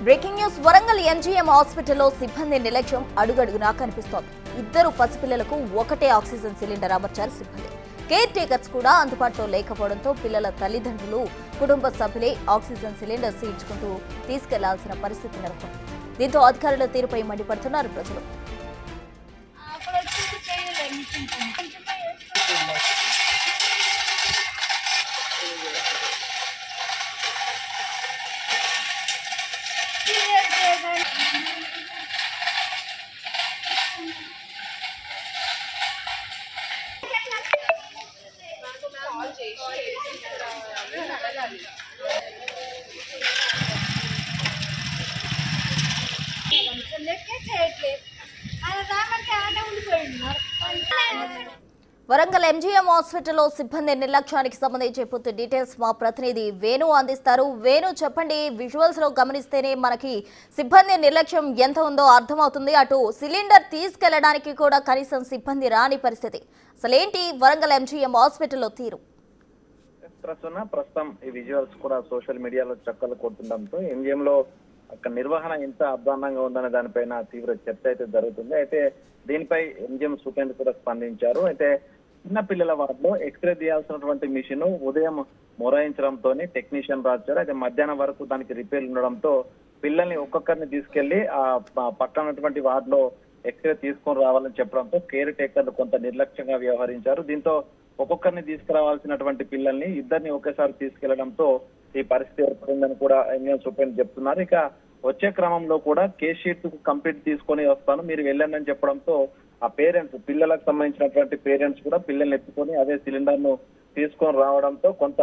Breaking news Warangal MGM హాస్పిటల్లో సిబ్బంది నిర్లక్ష్యం అడుగడుగునా కనిపిస్తోంది. ఇద్దరు పసిపిల్లలకు ఒకటే ఆక్సిజన్ సిలిండర్ అమర్చారు సిబ్బంది. కేర్ టేకర్స్ కూడా అందుబాటులో లేకపోవడంతో పిల్లల తల్లిదండ్రులు, కుటుంబ సభ్యులే ఆక్సిజన్ సిలిండర్ సీల్చుకుంటూ తీసుకెళ్లాల్సిన పరిస్థితి నెలకొంది. దీంతో అధికారుల తీరుపై మండిపడుతున్నారు ప్రజలు. వరంగల్ ఎంజీఎం హాస్పిటల్లో సిబ్బంది నిర్లక్ష్యానికి సంబంధించి పూర్తి డీటెయిల్స్ మా ప్రతినిధి వేణు అందిస్తారు. వేణు, చెప్పండి. విజువల్స్ లో గమనిస్తేనే మనకి సిబ్బంది నిర్లక్ష్యం ఎంత ఉందో అర్థమవుతుంది. అటు సిలిండర్ తీసుకెళ్లడానికి కూడా కనీసం సిబ్బంది రాని పరిస్థితి. అసలేంటి వరంగల్ ఎంజీఎం హాస్పిటల్లో తీరు? ప్రస్తుతం ఈ విజువల్స్ కూడా సోషల్ మీడియాలో చక్కలు కొడుతుండడంతో ఎంజీఎం లో అక్కడ నిర్వహణ ఎంత అధ్వాన్నంగా ఉందనే దానిపైన తీవ్ర చర్చ అయితే జరుగుతుంది. అయితే దీనిపై ఎంజీఎం సూపరింటెండెంట్ కూడా స్పందించారు. అయితే చిన్న పిల్లల వార్డులో ఎక్స్రే తీయాల్సినటువంటి మిషన్ ఉదయం మొరాయించడంతో టెక్నీషియన్ రాచారు. అయితే మధ్యాహ్నం వరకు దానికి రిపేర్ ఉండడంతో పిల్లల్ని ఒక్కొక్కరిని తీసుకెళ్లి ఆ పక్కనటువంటి వార్డులో ఎక్స్రే తీసుకొని రావాలని చెప్పడంతో కేర్ టేకర్లు కొంత నిర్లక్ష్యంగా వ్యవహరించారు. దీంతో ఒక్కొక్కరిని తీసుకురావాల్సినటువంటి పిల్లల్ని ఇద్దరిని ఒకేసారి తీసుకెళ్లడంతో ఈ పరిస్థితి ఏర్పడిందని కూడా ఎంజీఎం సూపరింటెండెంట్ చెప్తున్నారు. ఇక వచ్చే క్రమంలో కూడా కేస్ షీట్ కంప్లీట్ తీసుకొని వస్తాను, మీరు వెళ్ళండి అని చెప్పడంతో ఆ పేరెంట్స్, పిల్లలకు సంబంధించినటువంటి పేరెంట్స్ కూడా పిల్లల్ని ఎత్తుకొని అదే సిలిండర్ ను తీసుకొని రావడంతో కొంత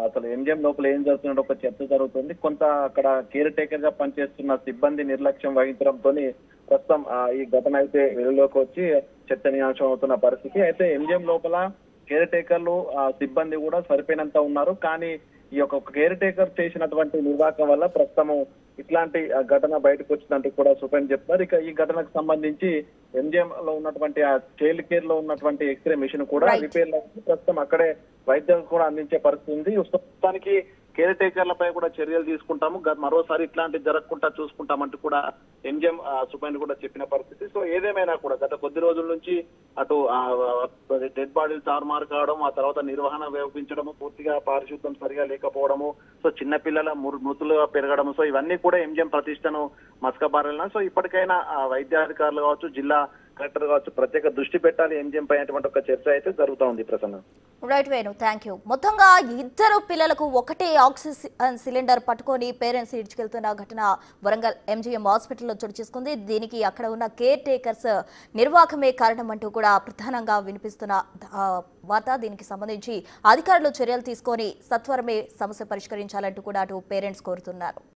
అసలు ఎంజీఎం లోపల ఏం జరుగుతున్నట్టు ఒక చర్చ జరుగుతుంది. కొంత అక్కడ కేర్ టేకర్ గా పనిచేస్తున్న సిబ్బంది నిర్లక్ష్యం వహించడంతో ప్రస్తుతం ఈ ఘటన అయితే వెలుగులోకి వచ్చి చర్చనీయాంశం అవుతున్న పరిస్థితి. అయితే ఎంజీఎం లోపల కేర్ టేకర్లు సిబ్బంది కూడా సరిపోయినంత ఉన్నారు. కానీ ఈ యొక్క కేర్ టేకర్ చేసినటువంటి నిర్వాహకం వల్ల ప్రస్తుతం ఇట్లాంటి ఘటన బయటకు వచ్చిందంటూ కూడా సూపరింటెండెంట్ చెప్తున్నారు. ఇక ఈ ఘటనకు సంబంధించి ఎంజీఎం లో ఉన్నటువంటి ఆ చైల్డ్ కేర్ లో ఉన్నటువంటి ఎక్స్రే మిషన్ కూడా రిపేర్ లో ప్రస్తుతం అక్కడే వైద్యం కూడా అందించే పరిస్థితి ఉంది. ప్రస్తుతానికి కేర్ టేకర్లపై కూడా చర్యలు తీసుకుంటాము, మరోసారి ఇట్లాంటివి జరగకుండా చూసుకుంటామంటూ కూడా ఎంజీఎం సూపరింటెండెంట్ కూడా చెప్పిన పరిస్థితి. సో ఏదేమైనా కూడా గత కొద్ది రోజుల నుంచి అటు డెడ్ బాడీలు తారుమారు కావడం, ఆ తర్వాత నిర్వహణ వ్యాపించడము, పూర్తిగా పారిశుద్ధ్యం సరిగా లేకపోవడము, సో చిన్నపిల్లల మృతులుగా పెరగడము, సో ఇవన్నీ కూడా ఎంజీఎం ప్రతిష్టను మసకబారాలన్నా. సో ఇప్పటికైనా వైద్యాధికారులు కావచ్చు, జిల్లా కలెక్టర్ కావచ్చు ప్రత్యేక దృష్టి పెట్టాలి ఎంజీఎం పై అటువంటి ఒక చర్చ అయితే జరుగుతూ ఉంది. Prasanna. Right Venu, thank you. మొత్తంగా ఇద్దరు పిల్లలకు ఒకటే ఆక్సిజన్ సిలిండర్ పట్టుకొని పేరెంట్స్ ఇడ్చుకెళ్తున్న ఘటన వరంగల్ ఎంజీఎం హాస్పిటల్లో చోటు చేసుకుంది. దీనికి అక్కడ ఉన్న కేర్ టేకర్స్ నిర్వాహకమే కారణం అంటూ కూడా ప్రధానంగా వినిపిస్తున్న వార్త. దీనికి సంబంధించి అధికారులు చర్యలు తీసుకొని సత్వరమే సమస్య పరిష్కరించాలంటూ కూడా అటు పేరెంట్స్ కోరుతున్నారు.